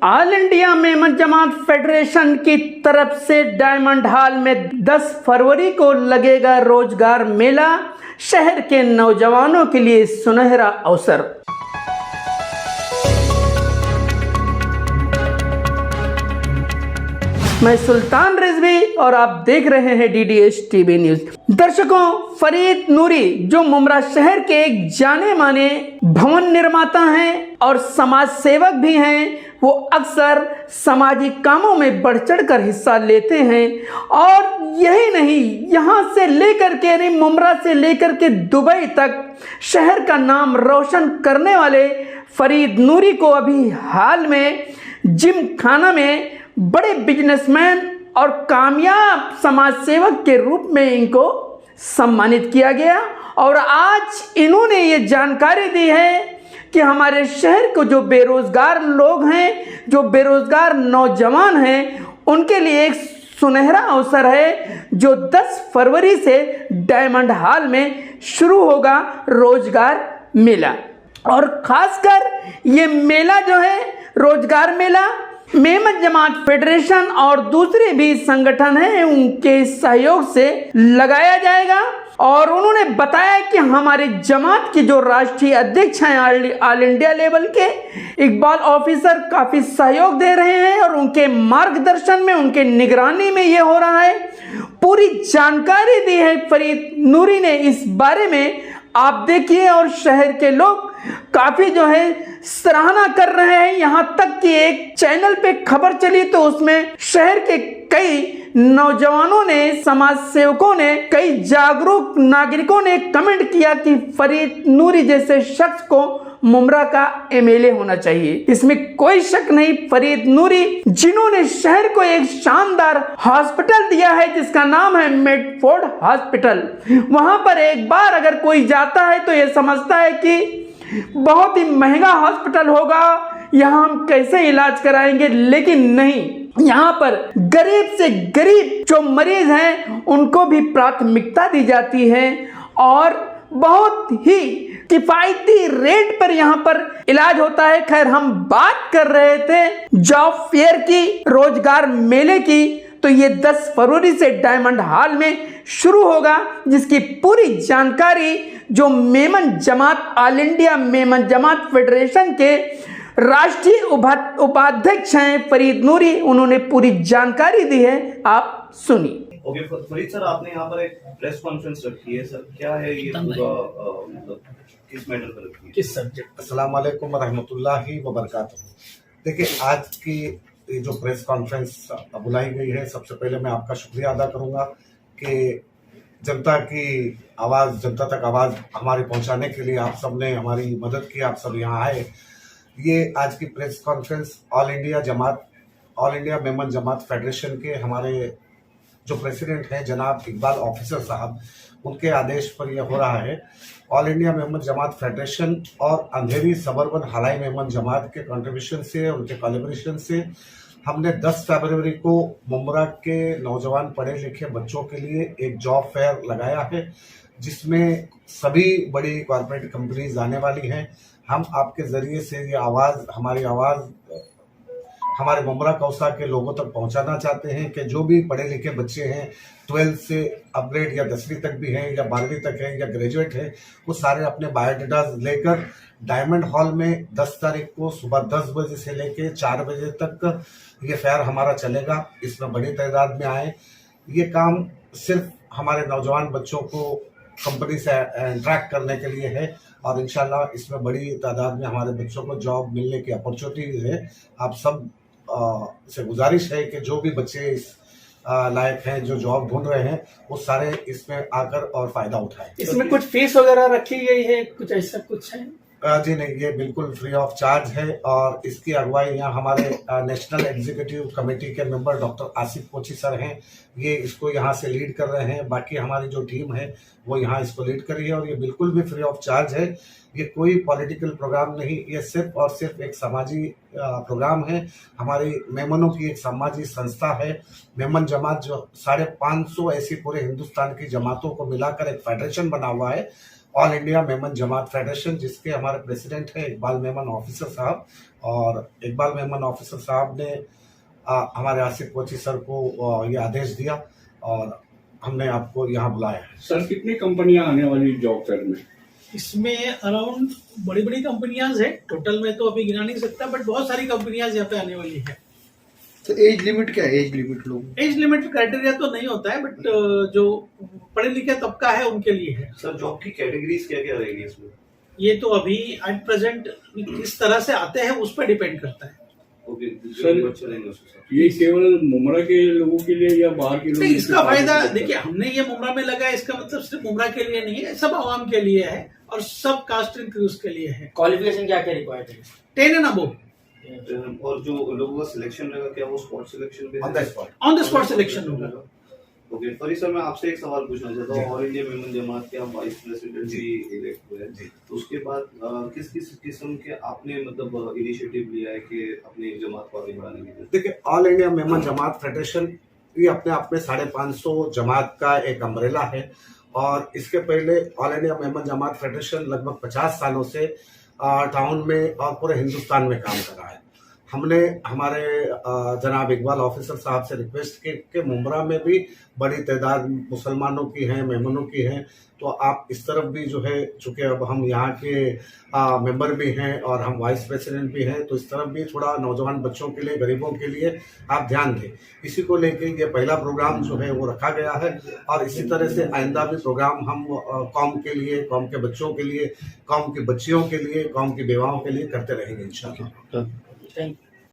All India Memon Jamaat federation की तरफ से डायमंड हॉल में 10 फरवरी को लगेगा रोजगार मेला। शहर के नौजवानों के लिए सुनहरा अवसर। मैं सुल्तान रिजवी और आप देख रहे हैं DDH TV न्यूज। दर्शकों, फरीद नूरी जो मुमरा शहर के एक जाने माने भवन निर्माता हैं और समाज सेवक भी हैं, वो अक्सर सामाजिक कामों में बढ़ चढ़ कर हिस्सा लेते हैं। और यही नहीं, यहाँ से लेकर के मुमरा से लेकर के दुबई तक शहर का नाम रोशन करने वाले फरीद नूरी को अभी हाल में जिम खाना में बड़े बिजनेसमैन और कामयाब समाज सेवक के रूप में इनको सम्मानित किया गया। और आज इन्होंने ये जानकारी दी है कि हमारे शहर को जो बेरोजगार लोग हैं, जो बेरोजगार नौजवान हैं, उनके लिए एक सुनहरा अवसर है जो 10 फरवरी से डायमंड हॉल में शुरू होगा रोजगार मेला। और खासकर ये मेला जो है रोजगार मेला मेमन जमात फेडरेशन और दूसरे भी संगठन हैं उनके सहयोग से लगाया जाएगा। और उन्होंने बताया कि हमारी जमात की जो राष्ट्रीय अध्यक्ष हैं ऑल इंडिया लेवल के इकबाल ऑफिसर काफी सहयोग दे रहे हैं और उनके मार्गदर्शन में, उनके निगरानी में ये हो रहा है। पूरी जानकारी दी है फरीद नूरी ने इस बारे में, आप देखिए। और शहर के लोग काफी जो है सराहना कर रहे हैं। यहाँ तक कि एक चैनल पे खबर चली तो उसमें शहर के कई नौजवानों ने, समाज सेवकों ने, कई जागरूक नागरिकों ने कमेंट किया कि फरीद नूरी जैसे शख्स को मुमरा का MLA होना चाहिए। इसमें कोई शक नहीं। फरीद नूरी जिन्होंने शहर को एक शानदार हॉस्पिटल दिया है जिसका नाम है मेडफोर्ड हॉस्पिटल, वहां पर एक बार अगर कोई जाता है तो यह समझता है कि बहुत ही महंगा हॉस्पिटल होगा, यहाँ हम कैसे इलाज कराएंगे। लेकिन नहीं, यहाँ पर गरीब से गरीब जो मरीज हैं उनको भी प्राथमिकता दी जाती है और बहुत ही किफायती रेट पर यहाँ पर इलाज होता है। खैर, हम बात कर रहे थे जॉब फेयर की, रोजगार मेले की, तो ये 10 फरवरी से डायमंड हॉल में शुरू होगा, जिसकी पूरी जानकारी जो मेमन जमात, all India Memon Jamaat federation के राष्ट्रीय उपाध्यक्ष हैं फरीद नूरी, उन्होंने पूरी जानकारी दी है। आप सुनिए। ओके फरीद सर, आपने यहाँ पर एक प्रेस कॉन्फ्रेंस रखी है सर, क्या है ये पूरा, मतलब किस मैटर पर रखी है, किस सब्जेक्ट? अस्सलाम वालेकुम रहमतुल्लाहि व बरकातहू। देखिए, आज की ये जो प्रेस कॉन्फ्रेंस बुलाई गई है, सबसे पहले मैं आपका शुक्रिया अदा करूंगा कि जनता की आवाज़, जनता तक आवाज़ हमारी पहुंचाने के लिए आप सब ने हमारी मदद की, आप सब यहाँ आए। ये आज की press conference all India Memon Jamaat federation के हमारे जो प्रेसिडेंट हैं जनाब इकबाल ऑफिसर साहब, उनके आदेश पर यह हो रहा है। All India Memon Jamaat federation और अंधेरी सबर्बन हलाई मेमन जमात के कंट्रीब्यूशन से, उनके कोलैबोरेशन से हमने 10 फरवरी को मुमरा के नौजवान पढ़े लिखे बच्चों के लिए एक जॉब फेयर लगाया है, जिसमें सभी बड़ी कॉर्पोरेट कंपनीज आने वाली हैं। हम आपके जरिए से ये हमारी आवाज़ हमारे मुमरा कौसा के लोगों तक पहुंचाना चाहते हैं कि जो भी पढ़े लिखे बच्चे हैं, 12th से अपग्रेड या 10वीं तक भी हैं या 12वीं तक हैं या ग्रेजुएट हैं, वो सारे अपने बायोडाटा लेकर डायमंड हॉल में 10 तारीख को सुबह 10 बजे से लेके 4 बजे तक ये फेयर हमारा चलेगा। इसमें बड़ी तादाद में आए। ये काम सिर्फ हमारे नौजवान बच्चों को कंपनी से इंटरेक्ट करने के लिए है और इंशाल्लाह इसमें बड़ी तादाद में हमारे बच्चों को जॉब मिलने की अपॉर्चुनिटी है। आप सब से गुजारिश है कि जो भी बच्चे इस लायक हैं, जो जॉब ढूंढ रहे हैं, वो सारे इसमें आकर और फायदा उठाएं। इसमें कुछ फीस वगैरह रखी गई है, कुछ ऐसा कुछ है? जी नहीं, ये बिल्कुल फ्री ऑफ चार्ज है और इसकी अगुवाई यहाँ हमारे नेशनल एग्जीक्यूटिव कमेटी के member doctor Asif Kochi sir हैं। ये इसको यहाँ से लीड कर रहे हैं। बाकी हमारी जो टीम है वो यहाँ इसको लीड कर रही है और ये बिल्कुल भी फ्री ऑफ चार्ज है। ये कोई पॉलिटिकल प्रोग्राम नहीं, ये सिर्फ और सिर्फ एक समाजी प्रोग्राम है। हमारी मेमनों की एक समाजी संस्था है मेमन जमात, जो 550 ऐसी पूरे हिंदुस्तान की जमातों को मिलाकर एक फेडरेशन बना हुआ है। All India Memon Jamaat federation, जिसके हमारे प्रेसिडेंट हैं इकबाल मेमन ऑफिसर साहब। और इकबाल मेमन ऑफिसर साहब ने हमारे आसिफ कोची सर को ये आदेश दिया और हमने आपको यहाँ बुलाया है। सर कितनी कंपनियां आने वाली जॉब फेयर में? इसमें अराउंड बड़ी बड़ी कंपनियां है, टोटल में तो अभी गिना नहीं सकता, बट बहुत सारी कंपनियां यहाँ पे आने वाली है। तो एज लिमिट क्या है? एज लिमिट लोग एज लिमिट क्राइटेरिया तो नहीं होता है, बट जो पढ़े लिखे तबका है उनके लिए है। सर जॉब की कैटेगरीज क्या क्या रहेगी इसमें? ये तो अभी एट प्रेजेंट किस तरह से आते हैं उस पर डिपेंड करता है। ओके सर ये केवल मुमरा के लोगों के लिए या बाहर के लोगों? इसका फायदा देखिए, हमने ये मुमरा में लगा, इसका मतलब सिर्फ मुमरा के लिए नहीं है, सब आवाम के लिए है और सब कास्ट एंड क्रूज के लिए है। क्वालिफिकेशन क्या क्या रिक्वायर्ड है? 10 एंड अबव। और जो लोगों का सिलेक्शन रहेगा क्या वो स्पॉट सिलेक्शन पे? ऑन द स्पॉट सिलेक्शन होगा। ओके फरीद सर, मैं आपसे एक सवाल पूछना चाहता हूँ। ऑल इंडिया मेमन जमात के आप वाइस प्रेसिडेंट भी इलेक्ट हुए हैं, तो उसके बाद किस किस किस्म के आपने मतलब इनिशिएटिव लिया है कि अपनी जमात को आगे बढ़ाने के लिए? देखिए, all India Memon Jamaat federation ये अपने आप में 550 जमात का एक अम्ब्रेला है। और इसके पहले all India Memon Jamaat federation लगभग 50 सालों से टाउन में और पूरे हिंदुस्तान में काम कर रहा है। हमने हमारे जनाब इकबाल ऑफिसर साहब से रिक्वेस्ट की कि मुमरा में भी बड़ी तादाद मुसलमानों की हैं, मेमनों की हैं, तो आप इस तरफ भी जो है, चूँकि अब हम यहाँ के मेंबर भी हैं और हम वाइस प्रेसिडेंट भी हैं, तो इस तरफ भी थोड़ा नौजवान बच्चों के लिए, गरीबों के लिए आप ध्यान दें। इसी को लेके ये पहला प्रोग्राम जो है वो रखा गया है और इसी तरह से आइंदा भी प्रोग्राम हम कौम के लिए, कौम के बच्चों के लिए, कौम की बच्चियों के लिए, कौम की बेवाओं के लिए करते रहेंगे इंशाल्लाह। Thank you.